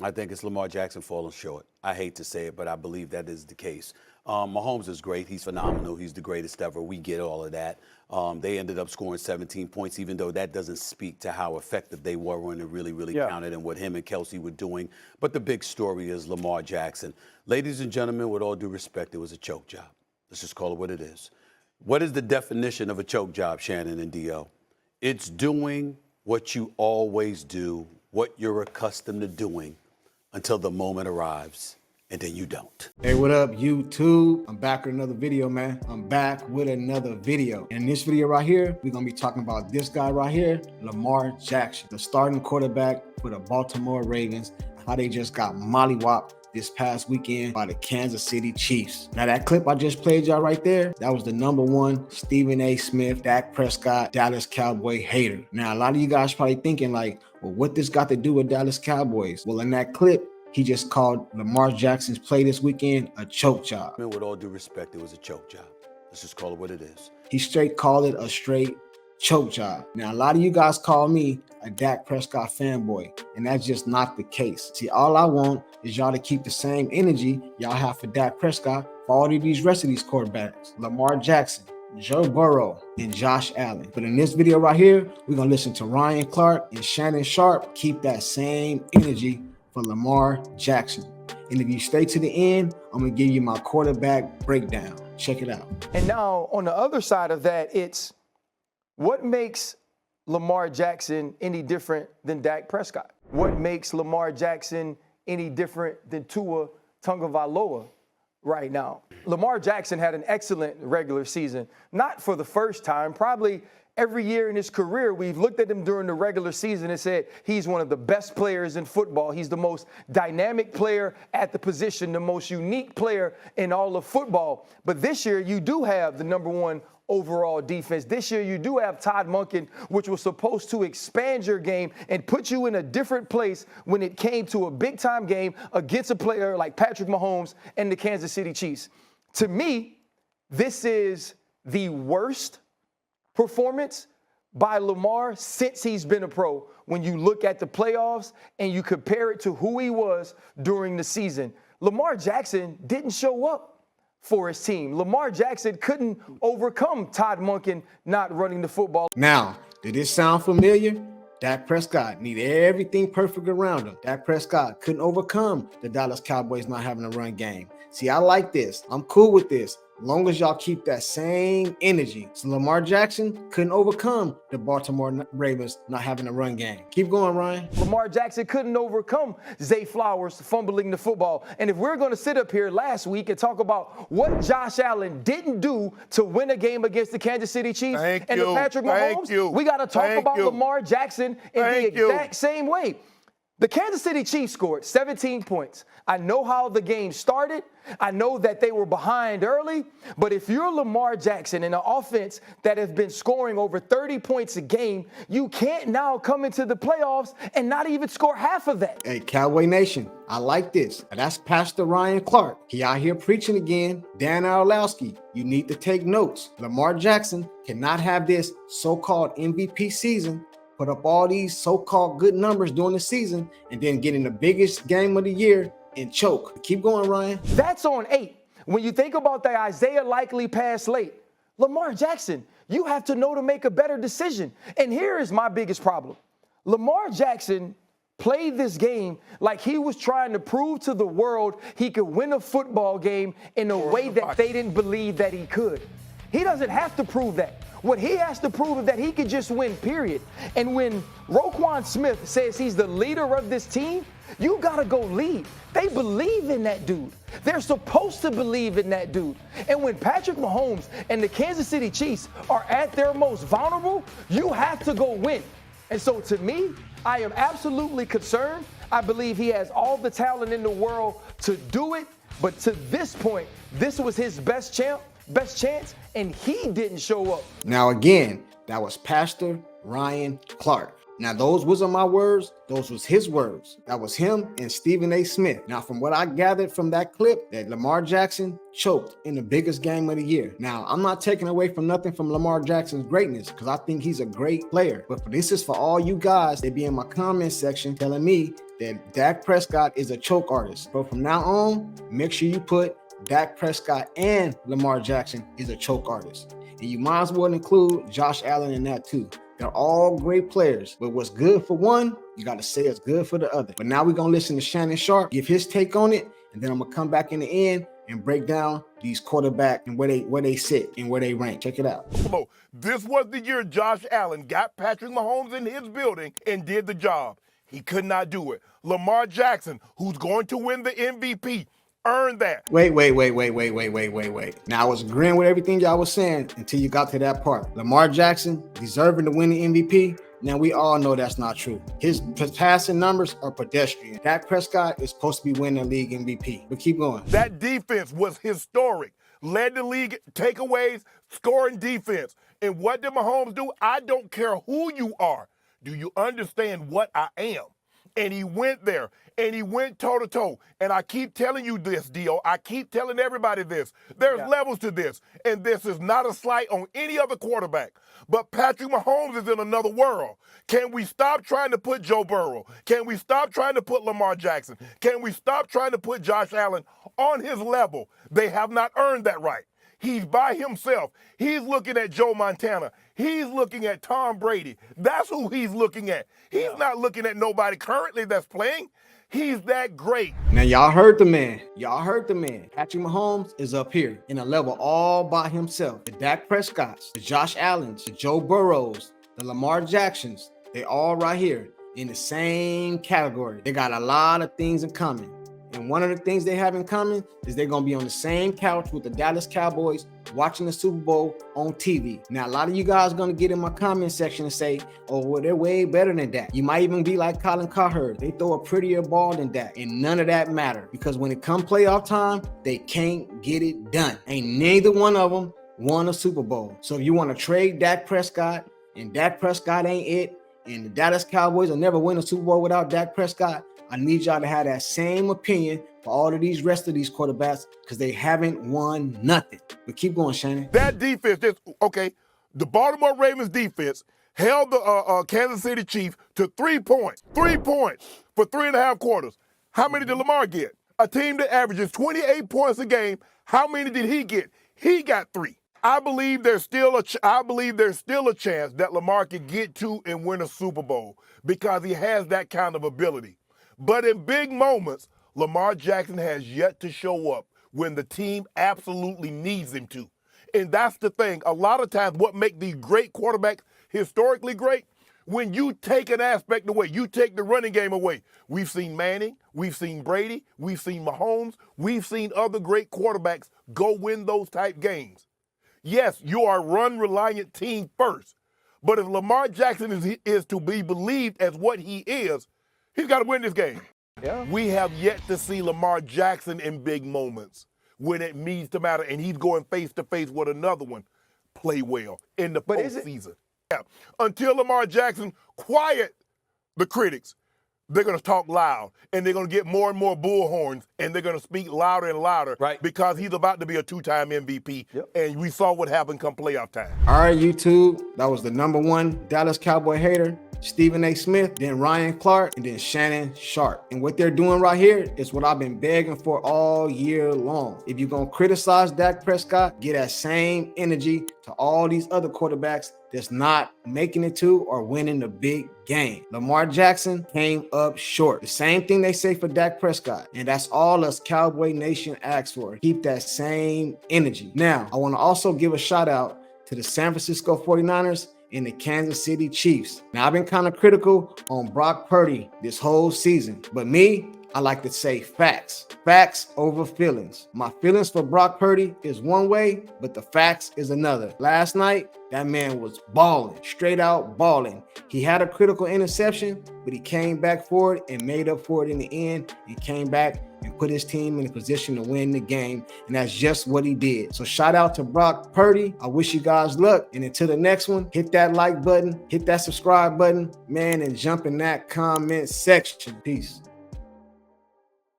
I think it's Lamar Jackson falling short. I hate to say it, but I believe that is the case. Mahomes is great. He's phenomenal. He's the greatest ever. We get all of that. They ended up scoring 17 points, even though that doesn't speak to how effective they were when it really counted and what him and Kelsey were doing. But the big story is Lamar Jackson. Ladies and gentlemen, with all due respect, it was a choke job. Let's just call it what it is. What is the definition of a choke job, Shannon and D.O.? It's doing what you always do, what you're accustomed to doing, until the moment arrives, and then you don't. Hey, what up, YouTube? I'm back with another video, man. I'm back with another video. In this video right here, we're gonna be talking about this guy right here, Lamar Jackson, the starting quarterback for the Baltimore Ravens, how they just got mollywopped this past weekend by the Kansas City Chiefs. Now that clip I just played y'all right there, that was the #1 Stephen A. Smith, Dak Prescott, Dallas Cowboy hater. Now a lot of you guys probably thinking like, well, what this got to do with Dallas Cowboys? Well, in that clip, he just called Lamar Jackson's play this weekend a choke job. With all due respect, it was a choke job. Let's just call it what it is. He straight called it a straight choke job. Now, a lot of you guys call me a Dak Prescott fanboy, and that's just not the case. See, all I want is y'all to keep the same energy y'all have for Dak Prescott for all of these rest of these quarterbacks, Lamar Jackson, Joe Burrow, and Josh Allen. But in this video right here, we're going to listen to Ryan Clark and Shannon Sharpe keep that same energy for Lamar Jackson. And if you stay to the end, I'm going to give you my quarterback breakdown. Check it out. And now on the other side of that, it's what makes Lamar Jackson any different than Dak Prescott? What makes Lamar Jackson any different than Tua Tagovailoa right now? Lamar Jackson had an excellent regular season, not for the first time, probably every year in his career, we've looked at him during the regular season and said he's one of the best players in football. He's the most dynamic player at the position, the most unique player in all of football. But this year, you do have the #1 overall defense. This year, you do have Todd Monken, which was supposed to expand your game and put you in a different place when it came to a big-time game against a player like Patrick Mahomes and the Kansas City Chiefs. To me, this is the worst performance by Lamar since he's been a pro when you look at the playoffs and you compare it to who he was during the season. Lamar Jackson didn't show up for his team. Lamar Jackson couldn't overcome Todd Monken not running the football. Now, did this sound familiar? Dak Prescott need everything perfect around him. Dak Prescott couldn't overcome the Dallas Cowboys not having a run game. See, I like this. I'm cool with this. As long as y'all keep that same energy. So Lamar Jackson couldn't overcome the Baltimore Ravens not having a run game. Keep going, Ryan. Lamar Jackson couldn't overcome Zay Flowers fumbling the football. And if we're going to sit up here last week and talk about what Josh Allen didn't do to win a game against the Kansas City Chiefs and the Patrick Mahomes, we got to talk about Lamar Jackson in the exact same way. The Kansas City Chiefs scored 17 points. I know how the game started. I know that they were behind early. But if you're Lamar Jackson in an offense that has been scoring over 30 points a game, you can't now come into the playoffs and not even score half of that. Hey, Cowboy Nation, I like this. That's Pastor Ryan Clark. He out here preaching again. Dan Orlowski, you need to take notes. Lamar Jackson cannot have this so-called MVP season, put up all these so-called good numbers during the season, and then get in the biggest game of the year and choke. Keep going, Ryan. That's on 8. When you think about the Isaiah Likely pass late, Lamar Jackson, you have to know to make a better decision. And here is my biggest problem. Lamar Jackson played this game like he was trying to prove to the world he could win a football game in a way that they didn't believe that he could. He doesn't have to prove that. What he has to prove is that he could just win, period. And when Roquan Smith says he's the leader of this team, you got to go lead. They believe in that dude. They're supposed to believe in that dude. And when Patrick Mahomes and the Kansas City Chiefs are at their most vulnerable, you have to go win. And so to me, I am absolutely concerned. I believe he has all the talent in the world to do it. But to this point, this was his best chance, and he didn't show up. Now again, that was Pastor Ryan Clark. Now, those wasn't my words. Those was his words. That was him and Stephen A. Smith. Now, from what I gathered from that clip, that Lamar Jackson choked in the biggest game of the year. Now, I'm not taking away from nothing from Lamar Jackson's greatness because I think he's a great player. But this is for all you guys that be in my comment section telling me that Dak Prescott is a choke artist. But from now on, make sure you put Dak Prescott and Lamar Jackson is a choke artist. And you might as well include Josh Allen in that too. They're all great players, but what's good for one, you got to say it's good for the other. But now we're going to listen to Shannon Sharpe, give his take on it, and then I'm going to come back in the end and break down these quarterbacks and where they sit and where they rank. Check it out. This was the year Josh Allen got Patrick Mahomes in his building and did the job. He could not do it. Lamar Jackson, who's going to win the MVP, earned that. Wait. Now, I was agreeing with everything y'all was saying until you got to that part. Lamar Jackson deserving to win the MVP. Now, we all know that's not true. His passing numbers are pedestrian. Dak Prescott is supposed to be winning the league MVP. But keep going. That defense was historic. Led the league takeaways, scoring defense. And what did Mahomes do? I don't care who you are. Do you understand what I am? And he went there, and he went toe-to-toe. And I keep telling you this, Dio. I keep telling everybody this. There's levels to this, and this is not a slight on any other quarterback. But Patrick Mahomes is in another world. Can we stop trying to put Joe Burrow? Can we stop trying to put Lamar Jackson? Can we stop trying to put Josh Allen on his level? They have not earned that right. He's by himself. He's looking at Joe Montana. He's looking at Tom Brady. That's who he's looking at. He's not looking at nobody currently that's playing. He's that great. Now, y'all heard the man. Patrick Mahomes is up here in a level all by himself. The Dak Prescotts, the Josh Allens, the Joe Burrows, the Lamar Jacksons, they all right here in the same category. They got a lot of things in common. And one of the things they have in common is they're going to be on the same couch with the Dallas Cowboys watching the Super Bowl on TV. Now, a lot of you guys are going to get in my comment section and say, oh, well, they're way better than Dak. You might even be like Colin Cowherd. They throw a prettier ball than Dak. And none of that matter because when it comes playoff time, they can't get it done. Ain't neither one of them won a Super Bowl. So if you want to trade Dak Prescott and Dak Prescott ain't it, and the Dallas Cowboys will never win a Super Bowl without Dak Prescott, I need y'all to have that same opinion for all of these rest of these quarterbacks because they haven't won nothing. But keep going, Shannon. That defense, the Baltimore Ravens defense held the Kansas City Chiefs to 3 points. 3 points for 3.5 quarters. How many did Lamar get? A team that averages 28 points a game. How many did he get? He got 3. I believe there's still a chance that Lamar can get to and win a Super Bowl because he has that kind of ability. But in big moments, Lamar Jackson has yet to show up when the team absolutely needs him to. And that's the thing. A lot of times what makes these great quarterbacks historically great, when you take an aspect away, you take the running game away. We've seen Manning, we've seen Brady, we've seen Mahomes, we've seen other great quarterbacks go win those type games. Yes, you are a run-reliant team first. But if Lamar Jackson is to be believed as what he is, he's got to win this game. Yeah. We have yet to see Lamar Jackson in big moments when it needs to matter, and he's going face-to-face with another one. Play well in the postseason. Yeah. Until Lamar Jackson quiet the critics, they're going to talk loud, and they're going to get more and more bullhorns, and they're going to speak louder and louder because he's about to be a 2-time MVP, and we saw what happened come playoff time. All right, YouTube, that was the #1 Dallas Cowboy hater, Stephen A. Smith, then Ryan Clark, and then Shannon Sharpe. And what they're doing right here is what I've been begging for all year long. If you're going to criticize Dak Prescott, get that same energy to all these other quarterbacks that's not making it to or winning the big game. Lamar Jackson came up short. The same thing they say for Dak Prescott. And that's all us Cowboy Nation asks for. Keep that same energy. Now, I want to also give a shout out to the San Francisco 49ers and the Kansas City Chiefs. Now, I've been kind of critical on Brock Purdy this whole season, but me, I like to say facts. Facts over feelings. My feelings for Brock Purdy is one way, but the facts is another. Last night, that man was balling, straight out balling. He had a critical interception, but he came back for it and made up for it in the end. He came back and put his team in a position to win the game. And that's just what he did. So shout out to Brock Purdy. I wish you guys luck. And until the next one, hit that like button, hit that subscribe button, man, and jump in that comment section. Peace.